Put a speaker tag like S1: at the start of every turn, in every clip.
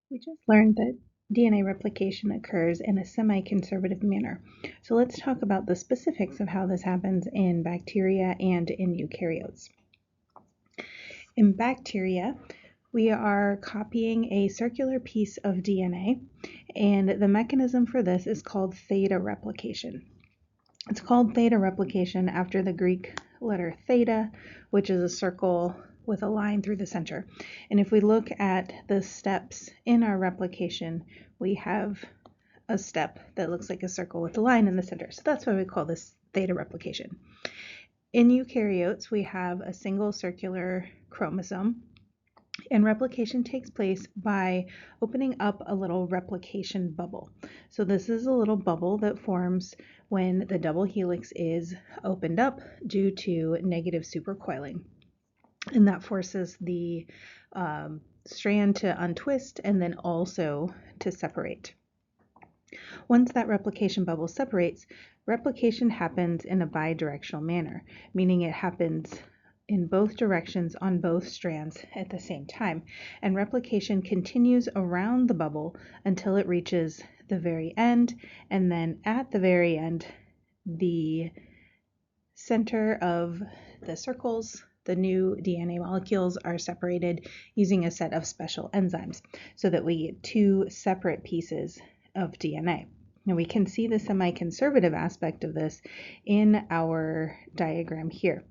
S1: We just learned that DNA replication occurs in a semi-conservative manner. So let's talk about the specifics of how this happens in bacteria and in eukaryotes. In bacteria, we are copying a circular piece of DNA, and the mechanism for this is called theta replication. It's called theta replication after the Greek letter theta, which is a circle with a line through the center. And if we look at the steps in our replication, we have a step that looks like a circle with a line in the center. So that's why we call this theta replication. In eukaryotes, we have a single circular chromosome, and replication takes place by opening up a little replication bubble. So this is a little bubble that forms when the double helix is opened up due to negative supercoiling. And that forces the strand to untwist and then also to separate. Once that replication bubble separates, replication happens in a bidirectional manner, meaning it happens in both directions on both strands at the same time, and replication continues around the bubble until it reaches the very end, and then at the very end, the center of the circles, the new DNA molecules are separated using a set of special enzymes so that we get two separate pieces of DNA. Now we can see the semi-conservative aspect of this in our diagram here.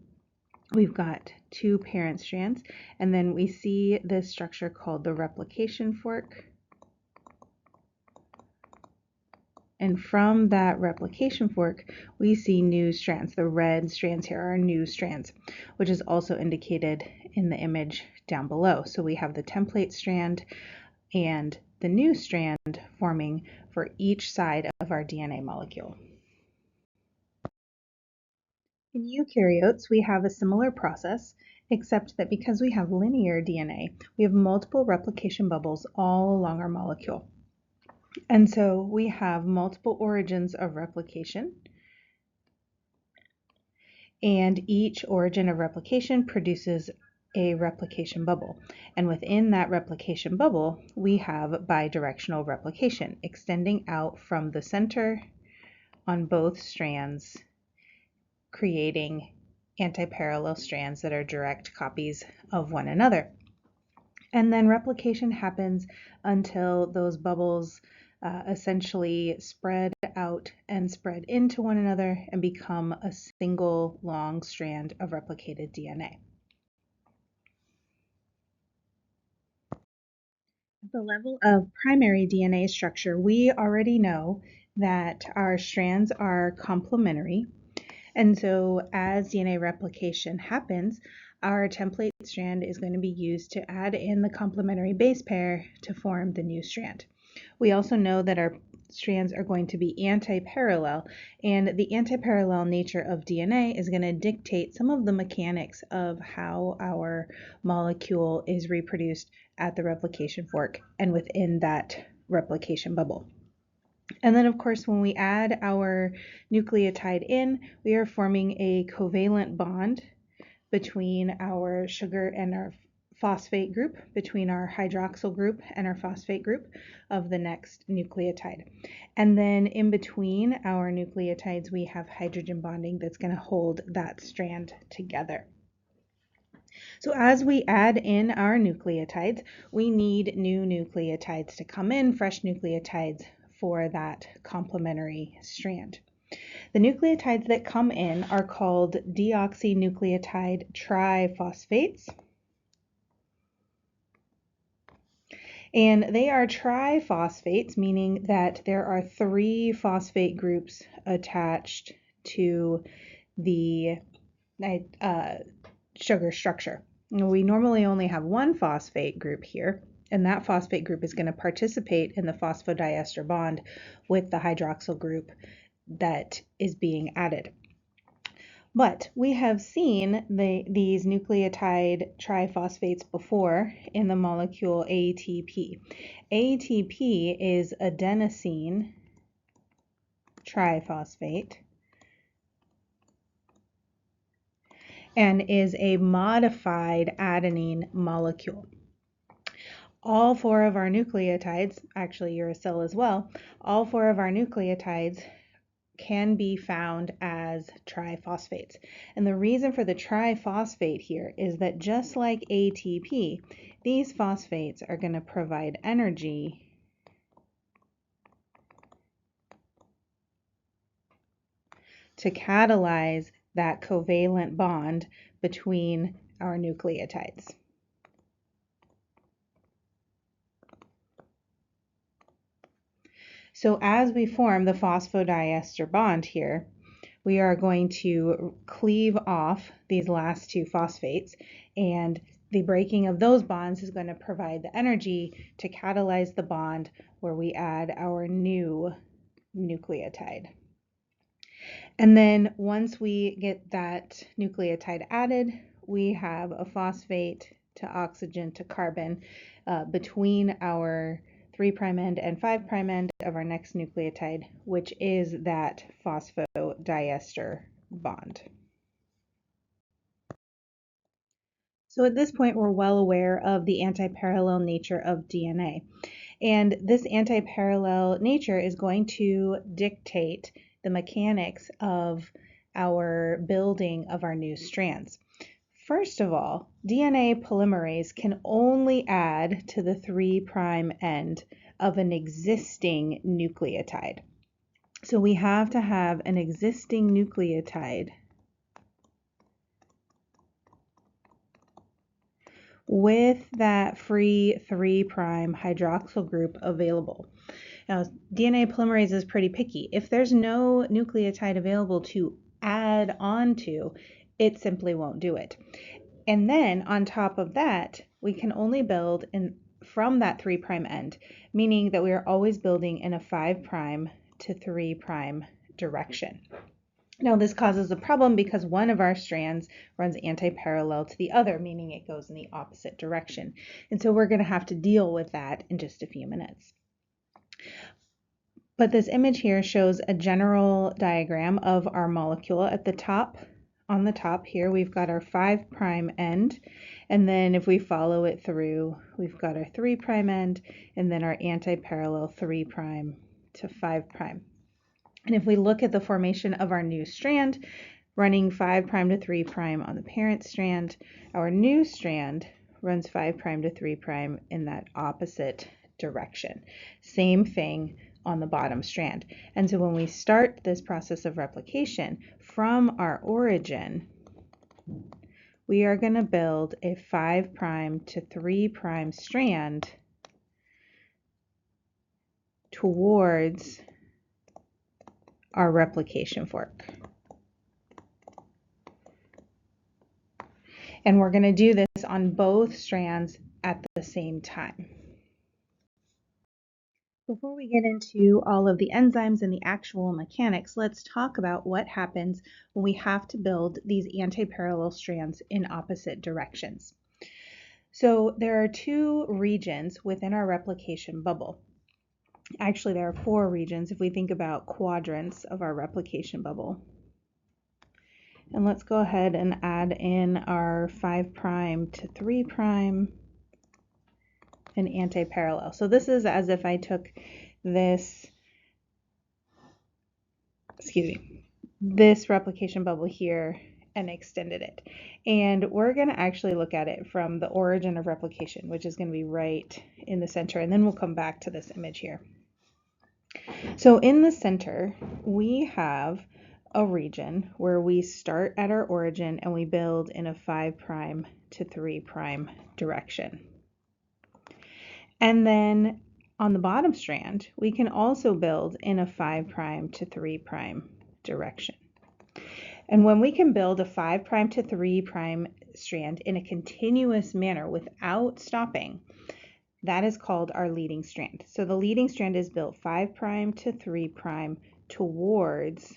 S1: We've got two parent strands, and then we see this structure called the replication fork. And from that replication fork, we see new strands. The red strands here are new strands, which is also indicated in the image down below. So we have the template strand and the new strand forming for each side of our DNA molecule. In eukaryotes, we have a similar process, except that because we have linear DNA, we have multiple replication bubbles all along our molecule. And so we have multiple origins of replication, and each origin of replication produces a replication bubble. And within that replication bubble, we have bidirectional replication, extending out from the center on both strands, creating antiparallel strands that are direct copies of one another. And then replication happens until those bubbles essentially spread out and spread into one another and become a single long strand of replicated DNA. At the level of primary DNA structure, we already know that our strands are complementary. And so as DNA replication happens, our template strand is going to be used to add in the complementary base pair to form the new strand. We also know that our strands are going to be anti-parallel, and the anti-parallel nature of DNA is going to dictate some of the mechanics of how our molecule is reproduced at the replication fork and within that replication bubble. And then, of course, when we add our nucleotide in, we are forming a covalent bond between our sugar and our phosphate group, between our hydroxyl group and our phosphate group of the next nucleotide. And then in between our nucleotides, we have hydrogen bonding that's going to hold that strand together. So as we add in our nucleotides, we need new nucleotides to come in, fresh nucleotides for that complementary strand. The nucleotides that come in are called deoxynucleotide triphosphates. And they are triphosphates, meaning that there are 3 phosphate groups attached to the sugar structure. We normally only have 1 phosphate group here, and that phosphate group is going to participate in the phosphodiester bond with the hydroxyl group that is being added. But we have seen these nucleotide triphosphates before in the molecule ATP. ATP is adenosine triphosphate and is a modified adenine molecule. all 4 of our nucleotides, actually uracil as well, all 4 of our nucleotides can be found as triphosphates. And the reason for the triphosphate here is that just like ATP, these phosphates are going to provide energy to catalyze that covalent bond between our nucleotides. So as we form the phosphodiester bond here, we are going to cleave off these last 2 phosphates, and the breaking of those bonds is going to provide the energy to catalyze the bond where we add our new nucleotide. And then once we get that nucleotide added, we have a phosphate to oxygen to carbon between our 3' end and 5' end of our next nucleotide, which is that phosphodiester bond. So at this point, we're well aware of the antiparallel nature of DNA. And this antiparallel nature is going to dictate the mechanics of our building of our new strands. First of all, DNA polymerase can only add to the 3' end of an existing nucleotide. So we have to have an existing nucleotide with that free 3' hydroxyl group available. Now, DNA polymerase is pretty picky. If there's no nucleotide available to add onto, it simply won't do it. And then on top of that, we can only build from that 3' end, meaning that we are always building in a 5' to 3' direction. Now, this causes a problem because one of our strands runs antiparallel to the other, meaning it goes in the opposite direction. And so we're going to have to deal with that in just a few minutes. But this image here shows a general diagram of our molecule. At the top, on the top here, we've got our 5' end, and then if we follow it through, we've got our 3' end, and then our antiparallel 3' to 5'. And if we look at the formation of our new strand, running 5' to 3' on the parent strand, our new strand runs 5' to 3' in that opposite direction. Same thing on the bottom strand. And so when we start this process of replication from our origin, we are going to build a 5' to 3' strand towards our replication fork. And we're going to do this on both strands at the same time. Before we get into all of the enzymes and the actual mechanics, let's talk about what happens when we have to build these antiparallel strands in opposite directions. So there are 2 regions within our replication bubble. Actually, there are 4 regions if we think about quadrants of our replication bubble. And let's go ahead and add in our 5' to 3' and antiparallel. So this is as if I took this replication bubble here and extended it. And we're going to actually look at it from the origin of replication, which is going to be right in the center. And then we'll come back to this image here. So in the center, we have a region where we start at our origin and we build in a 5' to 3' direction. And then on the bottom strand, we can also build in a 5' to 3' direction. And when we can build a 5' to 3' strand in a continuous manner without stopping, that is called our leading strand. So the leading strand is built 5' to 3' towards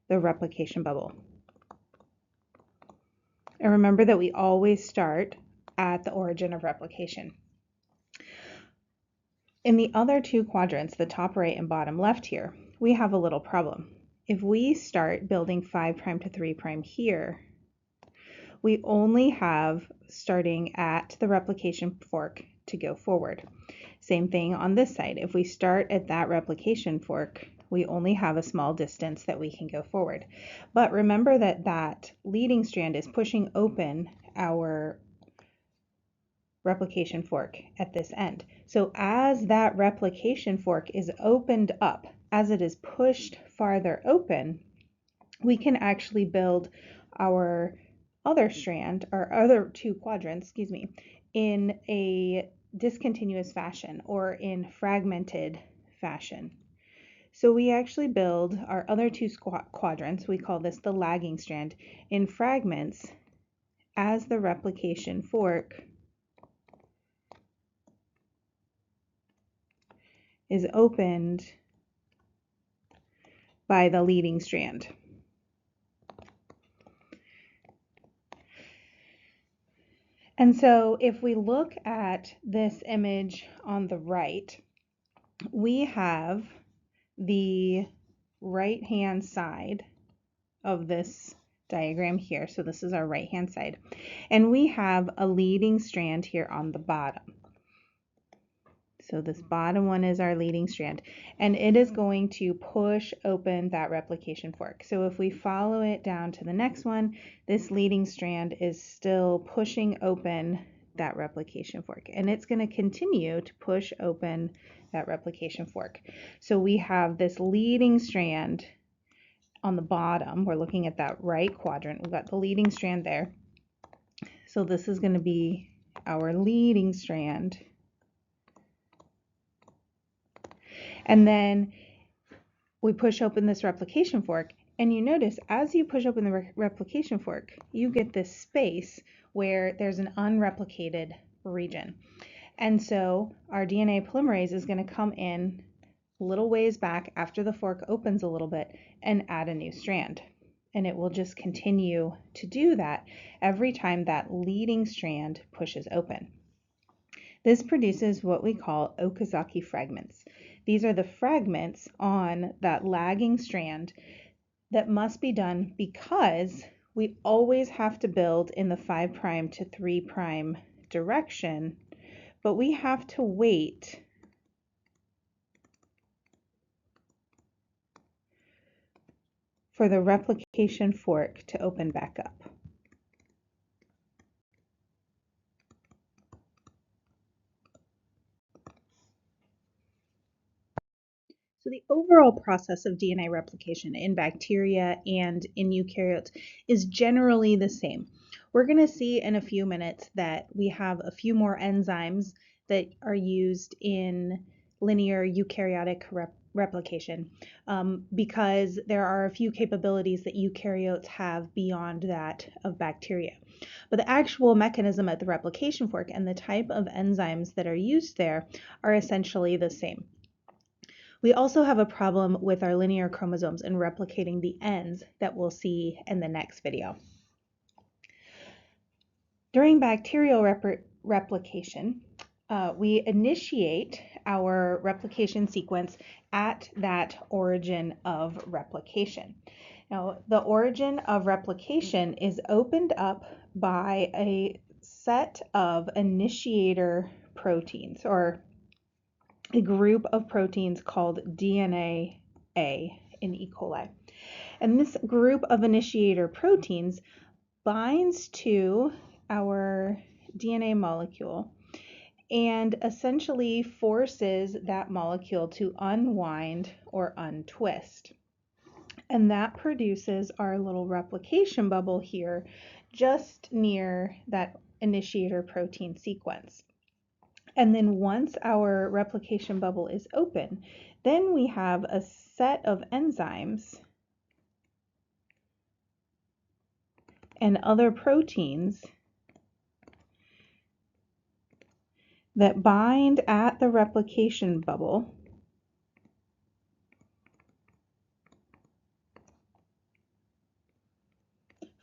S1: the replication bubble. And remember that we always start at the origin of replication. In the other 2 quadrants, the top right and bottom left here, we have a little problem. If we start building 5' to 3' here, we only have starting at the replication fork to go forward. Same thing on this side. If we start at that replication fork, we only have a small distance that we can go forward. But remember that that leading strand is pushing open our replication fork at this end. So as that replication fork is opened up, as it is pushed farther open, we can actually build our other strand, our other two quadrants, in a discontinuous fashion or in fragmented fashion. So we actually build our other two quadrants, we call this the lagging strand, in fragments as the replication fork is opened by the leading strand. And so if we look at this image on the right, we have the right-hand side of this diagram here. So this is our right-hand side. And we have a leading strand here on the bottom. So this bottom one is our leading strand, and it is going to push open that replication fork. So if we follow it down to the next one, this leading strand is still pushing open that replication fork, and it's going to continue to push open that replication fork. So we have this leading strand on the bottom. We're looking at that right quadrant. We've got the leading strand there. So this is going to be our leading strand. And then we push open this replication fork, and you notice as you push open the replication fork, you get this space where there's an unreplicated region. And so our DNA polymerase is going to come in a little ways back after the fork opens a little bit and add a new strand. And it will just continue to do that every time that leading strand pushes open. This produces what we call Okazaki fragments. These are the fragments on that lagging strand that must be done because we always have to build in the 5' to 3' direction, but we have to wait for the replication fork to open back up. So the overall process of DNA replication in bacteria and in eukaryotes is generally the same. We're going to see in a few minutes that we have a few more enzymes that are used in linear eukaryotic replication because there are a few capabilities that eukaryotes have beyond that of bacteria. But the actual mechanism at the replication fork and the type of enzymes that are used there are essentially the same. We also have a problem with our linear chromosomes and replicating the ends that we'll see in the next video. During bacterial replication, we initiate our replication sequence at that origin of replication. Now, the origin of replication is opened up by a set of initiator proteins, or a group of proteins called DNA A in E. coli. And this group of initiator proteins binds to our DNA molecule and essentially forces that molecule to unwind or untwist. And that produces our little replication bubble here just near that initiator protein sequence. And then once our replication bubble is open, then we have a set of enzymes and other proteins that bind at the replication bubble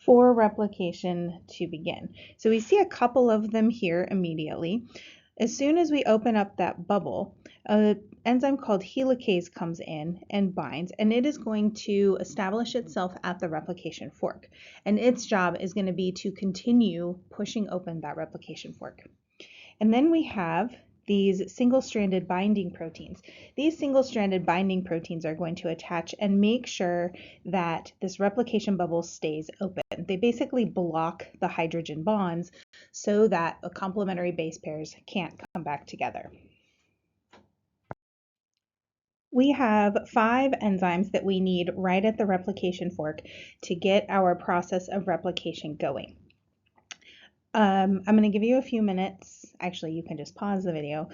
S1: for replication to begin. So we see a couple of them here immediately. As soon as we open up that bubble, an enzyme called helicase comes in and binds, and it is going to establish itself at the replication fork. And its job is going to be to continue pushing open that replication fork. And then we have these single-stranded binding proteins. These single-stranded binding proteins are going to attach and make sure that this replication bubble stays open. They basically block the hydrogen bonds so that the complementary base pairs can't come back together. We have 5 enzymes that we need right at the replication fork to get our process of replication going. I'm going to give you a few minutes, actually you can just pause the video,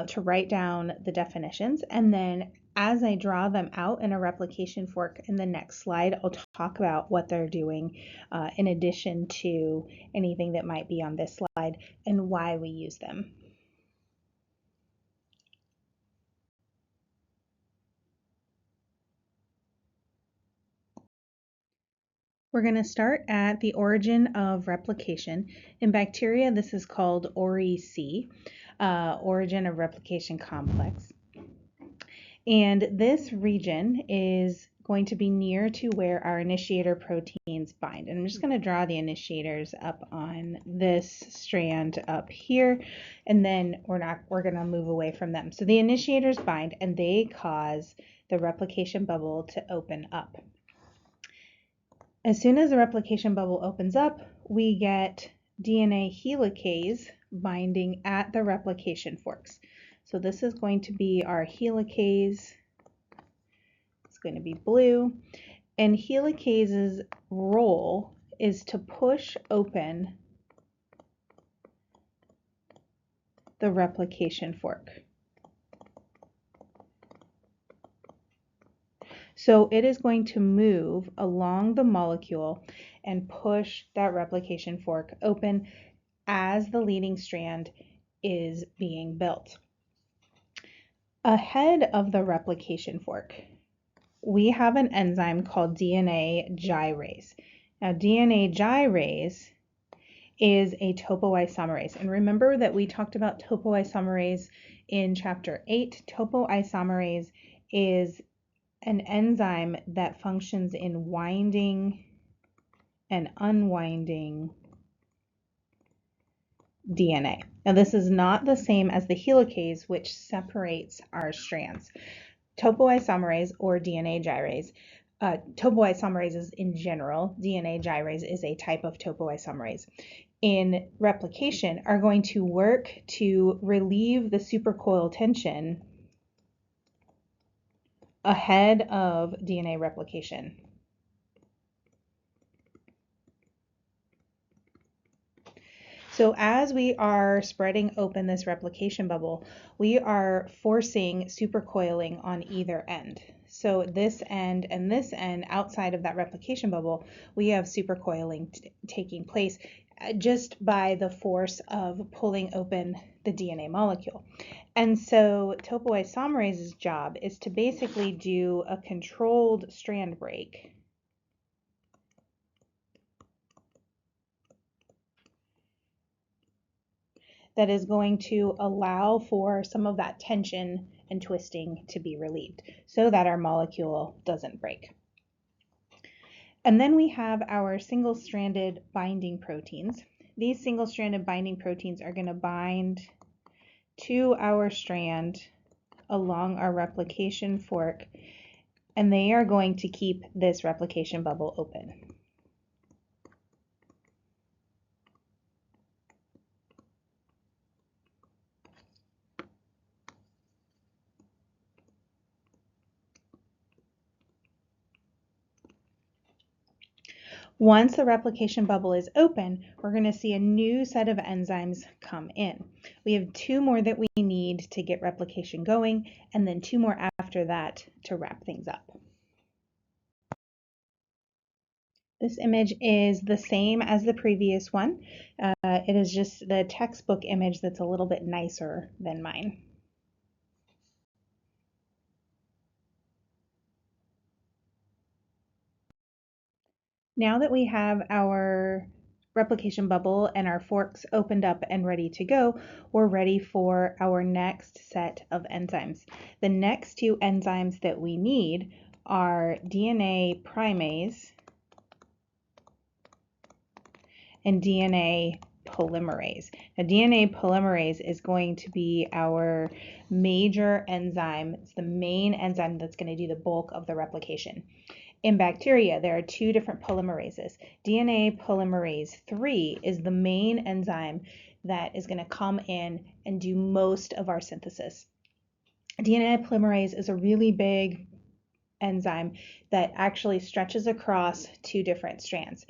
S1: to write down the definitions, and then as I draw them out in a replication fork in the next slide, I'll talk about what they're doing in addition to anything that might be on this slide and why we use them. We're going to start at the origin of replication. In bacteria, this is called ORIC, origin of replication complex. And this region is going to be near to where our initiator proteins bind. And I'm just going to draw the initiators up on this strand up here, and then we're going to move away from them. So the initiators bind and they cause the replication bubble to open up. As soon as the replication bubble opens up, we get DNA helicase binding at the replication forks. So this is going to be our helicase. It's going to be blue. And helicase's role is to push open the replication fork. So it is going to move along the molecule and push that replication fork open as the leading strand is being built. Ahead of the replication fork, we have an enzyme called DNA gyrase. Now, DNA gyrase is a topoisomerase. And remember that we talked about topoisomerase in chapter 8. Topoisomerase is an enzyme that functions in winding and unwinding DNA. Now, this is not the same as the helicase, which separates our strands. Topoisomerase or DNA gyrase, topoisomerases in general, DNA gyrase is a type of topoisomerase, in replication are going to work to relieve the supercoiled tension ahead of DNA replication. So as we are spreading open this replication bubble, we are forcing supercoiling on either end. So this end and this end outside of that replication bubble, we have supercoiling taking place just by the force of pulling open the DNA molecule. And so topoisomerase's job is to basically do a controlled strand break that is going to allow for some of that tension and twisting to be relieved so that our molecule doesn't break. And then we have our single-stranded binding proteins. These single-stranded binding proteins are going to bind to our strand along our replication fork, and they are going to keep this replication bubble open. Once the replication bubble is open, we're going to see a new set of enzymes come in. We have 2 more that we need to get replication going, and then 2 more after that to wrap things up. This image is the same as the previous one. It is just the textbook image that's a little bit nicer than mine. Now that we have our replication bubble and our forks opened up and ready to go, we're ready for our next set of enzymes. The next two enzymes that we need are DNA primase and DNA polymerase. Now, DNA polymerase is going to be our major enzyme. It's the main enzyme that's going to do the bulk of the replication. In bacteria, there are two different polymerases. DNA polymerase 3 is the main enzyme that is going to come in and do most of our synthesis. DNA polymerase is a really big enzyme that actually stretches across two different strands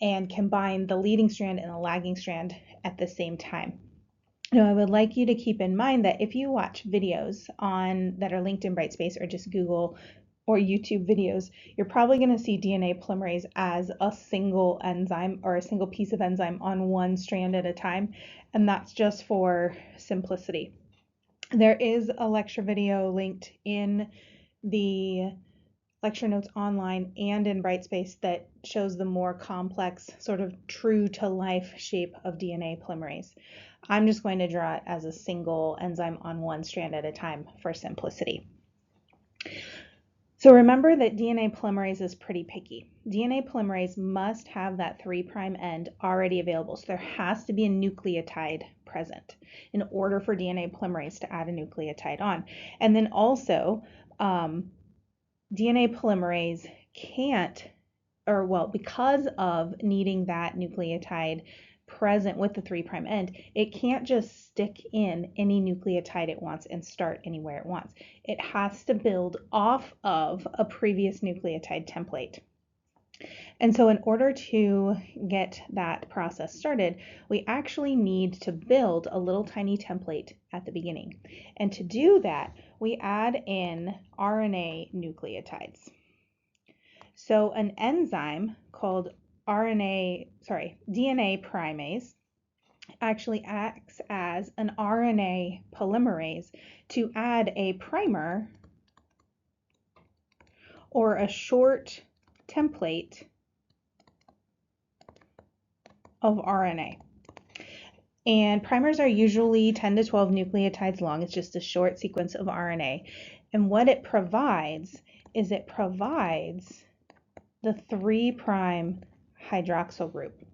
S1: and combine the leading strand and the lagging strand at the same time. Now, I would like you to keep in mind that if you watch videos that are linked in Brightspace or just Google or YouTube videos, you're probably going to see DNA polymerase as a single enzyme or a single piece of enzyme on one strand at a time, and that's just for simplicity. There is a lecture video linked in the lecture notes online and in Brightspace that shows the more complex, sort of true to life shape of DNA polymerase. I'm just going to draw it as a single enzyme on one strand at a time for simplicity. So remember that DNA polymerase is pretty picky. DNA polymerase must have that 3' end already available. So there has to be a nucleotide present in order for DNA polymerase to add a nucleotide on. And then also, DNA polymerase can't, because of needing that nucleotide present with the 3' end, it can't just stick in any nucleotide it wants and start anywhere it wants. It has to build off of a previous nucleotide template. And so in order to get that process started, we actually need to build a little tiny template at the beginning. And to do that, we add in RNA nucleotides. So an enzyme called DNA primase actually acts as an RNA polymerase to add a primer or a short template of RNA. And primers are usually 10 to 12 nucleotides long. It's just a short sequence of RNA. And what it provides is it provides the 3' hydroxyl group.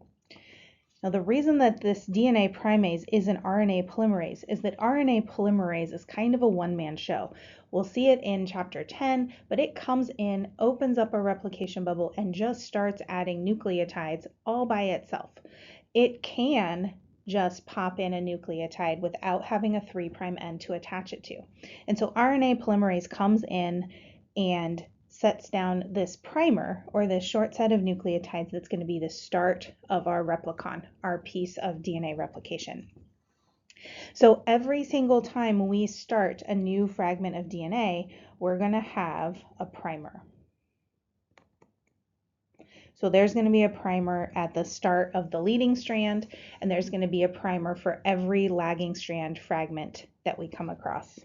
S1: Now, the reason that this DNA primase is an RNA polymerase is that RNA polymerase is kind of a one-man show. We'll see it in chapter 10, but it comes in, opens up a replication bubble, and just starts adding nucleotides all by itself. It can just pop in a nucleotide without having a 3' end to attach it to. And so RNA polymerase comes in and sets down this primer or this short set of nucleotides that's going to be the start of our replicon, our piece of DNA replication. So every single time we start a new fragment of DNA, we're going to have a primer. So there's going to be a primer at the start of the leading strand, and there's going to be a primer for every lagging strand fragment that we come across.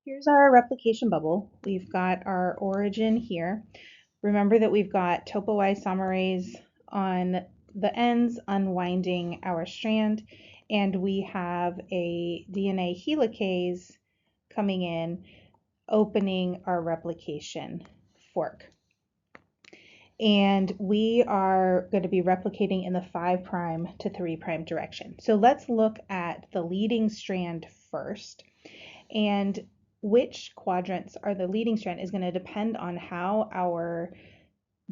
S1: Here's our replication bubble. We've got our origin here. Remember that we've got topoisomerase on the ends unwinding our strand, and we have a DNA helicase coming in, opening our replication fork. And we are going to be replicating in the 5' to 3' direction. So let's look at the leading strand first. And which quadrants are the leading strand is going to depend on how our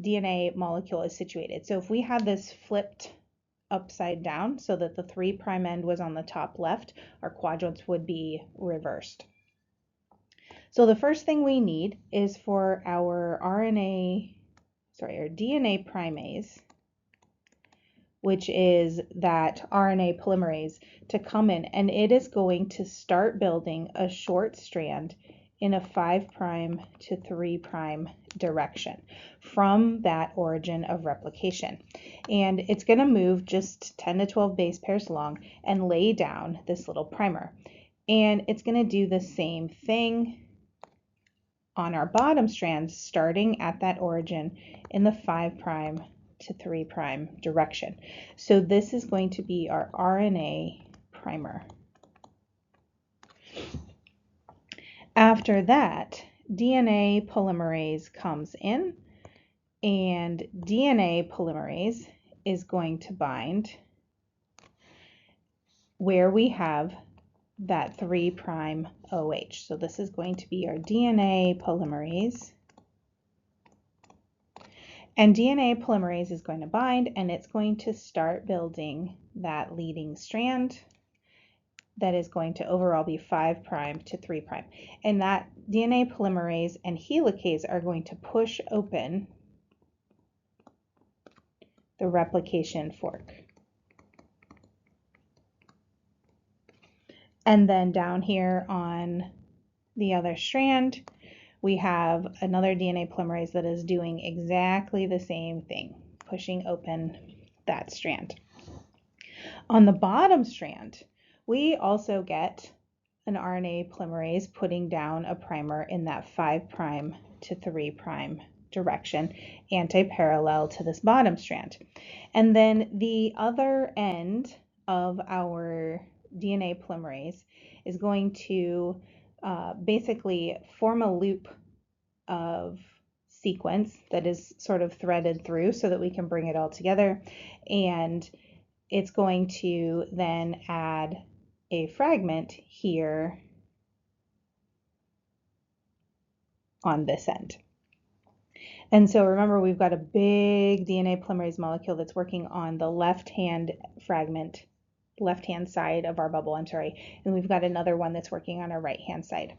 S1: DNA molecule is situated. So if we had this flipped upside down so that the 3' end was on the top left, our quadrants would be reversed. So the first thing we need is for our DNA primase, which is that RNA polymerase, to come in, and it is going to start building a short strand in a 5' to 3' direction from that origin of replication. And it's going to move just 10 to 12 base pairs long and lay down this little primer. And it's going to do the same thing on our bottom strand, starting at that origin in the 5' to 3' direction. So this is going to be our RNA primer. After that, DNA polymerase comes in, and DNA polymerase is going to bind where we have that 3' OH. So this is going to be our DNA polymerase. And DNA polymerase is going to bind, and it's going to start building that leading strand that is going to overall be 5' to 3'. And that DNA polymerase and helicase are going to push open the replication fork. And then down here on the other strand, we have another DNA polymerase that is doing exactly the same thing, pushing open that strand. On the bottom strand, we also get an RNA polymerase putting down a primer in that 5' to 3' direction, anti-parallel to this bottom strand. And then the other end of our DNA polymerase is going to basically form a loop of sequence that is sort of threaded through so that we can bring it all together. And it's going to then add a fragment here on this end. And so remember, we've got a big DNA polymerase molecule that's working on the left-hand fragment, left-hand side of our bubble, and we've got another one that's working on our right-hand side.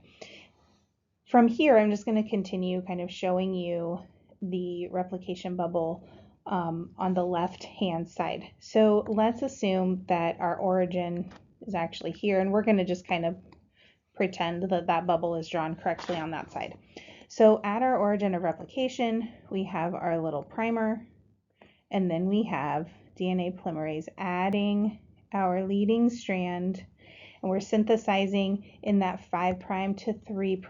S1: From here, I'm just going to continue kind of showing you the replication bubble on the left-hand side. So let's assume that our origin is actually here, and we're going to just kind of pretend that that bubble is drawn correctly on that side. So at our origin of replication, we have our little primer, and then we have DNA polymerase adding our leading strand, and we're synthesizing in that 5' to 3'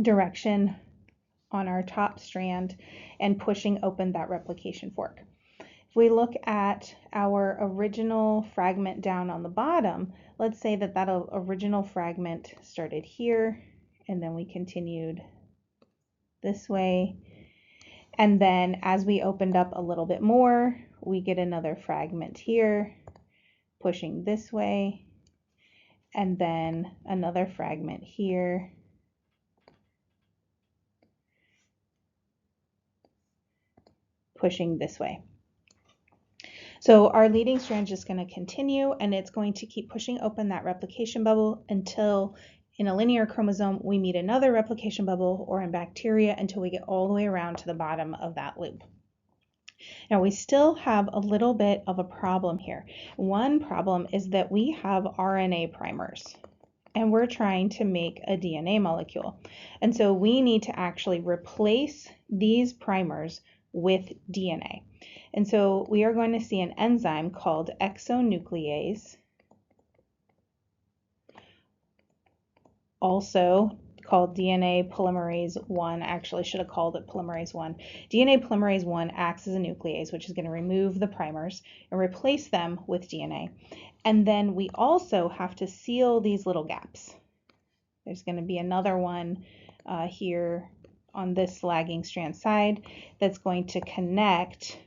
S1: direction on our top strand and pushing open that replication fork. If we look at our original fragment down on the bottom, let's say that that original fragment started here, and then we continued this way. And then as we opened up a little bit more, we get another fragment here, pushing this way, and then another fragment here, pushing this way. So our leading strand is just going to continue, and it's going to keep pushing open that replication bubble until in a linear chromosome we meet another replication bubble, or in bacteria until we get all the way around to the bottom of that loop. Now we still have a little bit of a problem here. One problem is that we have RNA primers, and we're trying to make a DNA molecule. And so we need to actually replace these primers with DNA. And so we are going to see an enzyme called exonuclease, also called DNA polymerase 1. Actually, should have called it polymerase 1. DNA polymerase 1 acts as a nuclease, which is going to remove the primers and replace them with DNA. And then we also have to seal these little gaps. There's going to be another one here on this lagging strand side that's going to connect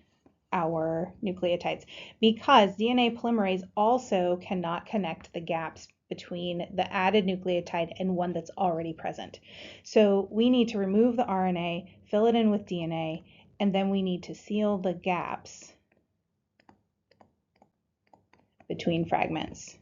S1: our nucleotides, because DNA polymerase also cannot connect the gaps between the added nucleotide and one that's already present. So we need to remove the RNA, fill it in with DNA, and then we need to seal the gaps between fragments.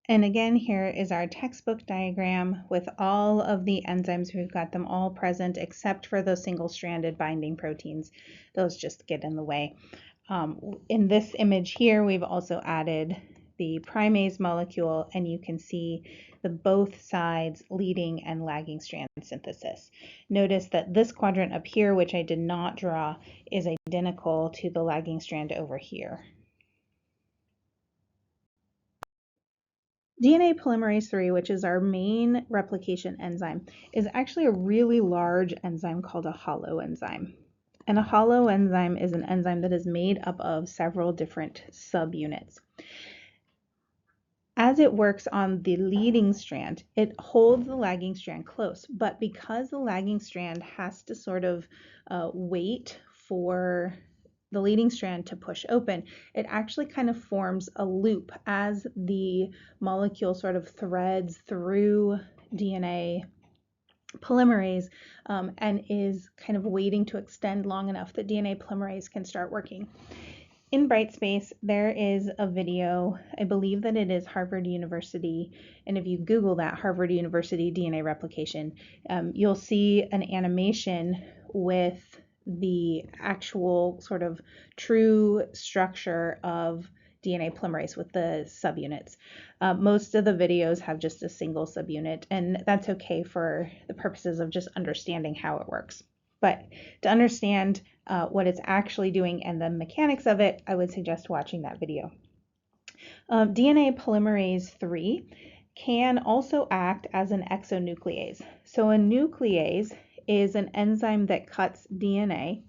S1: And again, here is our textbook diagram with all of the enzymes. We've got them all present except for those single-stranded binding proteins. Those just get in the way. In this image here, we've also added the primase molecule, and you can see the both sides leading and lagging strand synthesis. Notice that this quadrant up here, which I did not draw, is identical to the lagging strand over here. DNA polymerase III, which is our main replication enzyme, is actually a really large enzyme called a holoenzyme. And a holoenzyme is an enzyme that is made up of several different subunits. As it works on the leading strand, it holds the lagging strand close, but because the lagging strand has to sort of wait for the leading strand to push open, it actually kind of forms a loop as the molecule sort of threads through DNA polymerase and is kind of waiting to extend long enough that DNA polymerase can start working. In Brightspace, there is a video, I believe that it is Harvard University, and if you Google that, Harvard University DNA replication, you'll see an animation with the actual sort of true structure of DNA polymerase with the subunits. Most of the videos have just a single subunit, and that's okay for the purposes of just understanding how it works. But to understand what it's actually doing and the mechanics of it, I would suggest watching that video. DNA polymerase III can also act as an exonuclease. So a nuclease is an enzyme that cuts DNA.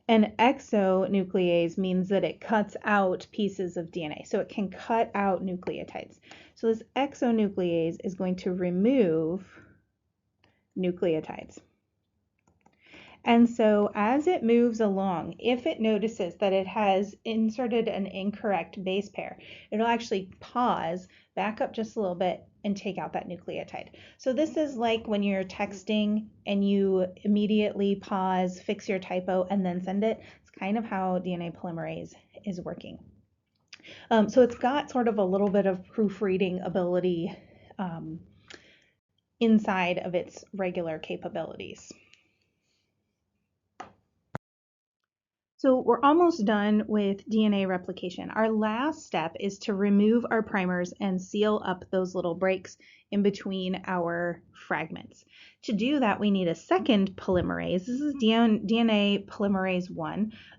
S1: An exonuclease means that it cuts out pieces of DNA, so it can cut out nucleotides. So this exonuclease is going to remove nucleotides. And so as it moves along, if it notices that it has inserted an incorrect base pair, it'll actually pause, back up just a little bit, and take out that nucleotide. So this is like when you're texting and you immediately pause, fix your typo, and then send it. It's kind of how DNA polymerase is working. So it's got sort of a little bit of proofreading ability inside of its regular capabilities. So we're almost done with DNA replication. Our last step is to remove our primers and seal up those little breaks in between our fragments. To do that, we need a second polymerase. This is DNA polymerase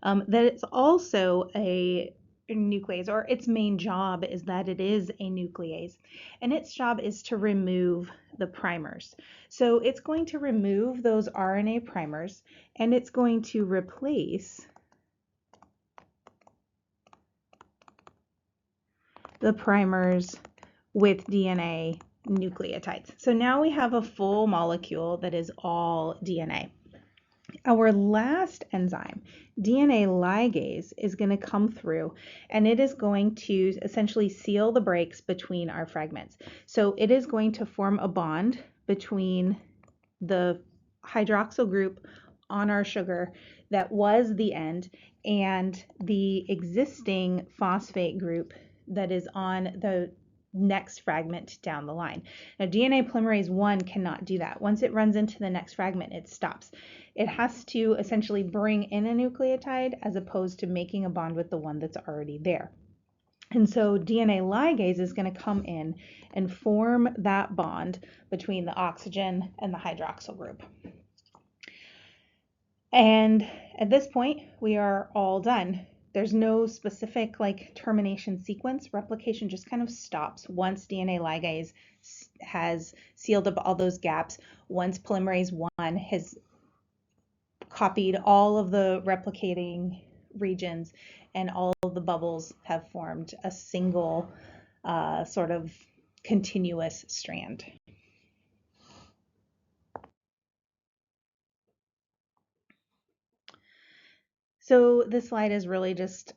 S1: I, that it's also a nuclease, or its main job is that it is a nuclease, and its job is to remove the primers. So it's going to remove those RNA primers, and it's going to replace the primers with DNA nucleotides. So now we have a full molecule that is all DNA. Our last enzyme, DNA ligase, is going to come through, and it is going to essentially seal the breaks between our fragments. So it is going to form a bond between the hydroxyl group on our sugar that was the end and the existing phosphate group that is on the next fragment down the line. Now, DNA polymerase I cannot do that. Once it runs into the next fragment, it stops. It has to essentially bring in a nucleotide as opposed to making a bond with the one that's already there. And so DNA ligase is going to come in and form that bond between the oxygen and the hydroxyl group. And at this point, we are all done. There's no specific termination sequence. Replication just kind of stops once DNA ligase has sealed up all those gaps. Once polymerase I has copied all of the replicating regions and all of the bubbles have formed a single sort of continuous strand. So this slide is really just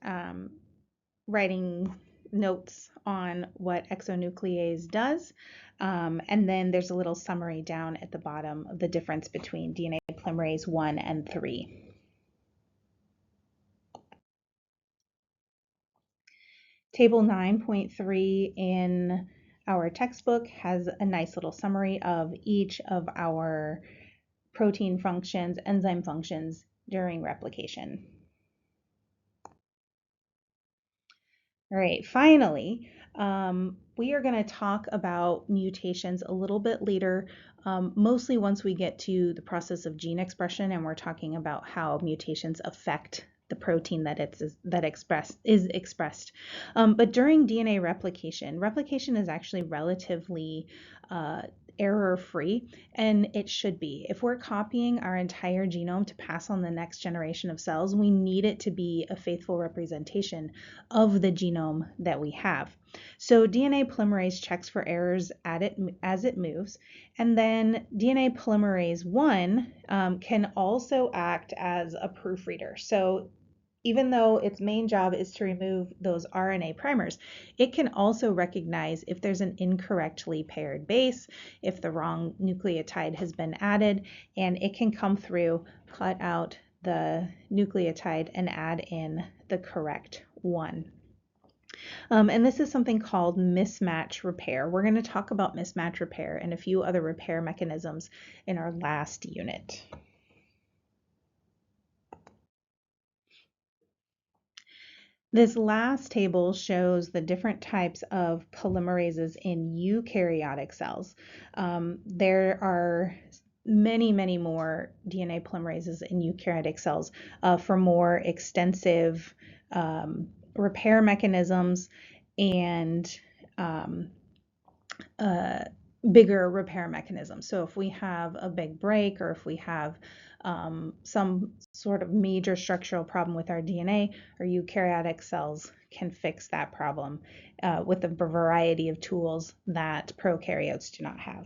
S1: writing notes on what exonuclease does. And then there's a little summary down at the bottom of the difference between DNA polymerase I and III. Table 9.3 in our textbook has a nice little summary of each of our protein functions, enzyme functions during replication. All right, finally, we are going to talk about mutations a little bit later, mostly once we get to the process of gene expression and we're talking about how mutations affect the protein that is expressed. But during DNA replication, replication is actually relatively error-free, and it should be. If we're copying our entire genome to pass on the next generation of cells, we need it to be a faithful representation of the genome that we have. So DNA polymerase checks for errors as it moves, and then DNA polymerase 1 can also act as a proofreader. So even though its main job is to remove those RNA primers, it can also recognize if there's an incorrectly paired base, if the wrong nucleotide has been added, and it can come through, cut out the nucleotide, and add in the correct one. And this is something called mismatch repair. We're going to talk about mismatch repair and a few other repair mechanisms in our last unit. This last table shows the different types of polymerases in eukaryotic cells. There are many more DNA polymerases in eukaryotic cells for more extensive repair mechanisms and bigger repair mechanisms. So if we have a big break or if we have some sort of major structural problem with our DNA, our eukaryotic cells can fix that problem with a variety of tools that prokaryotes do not have.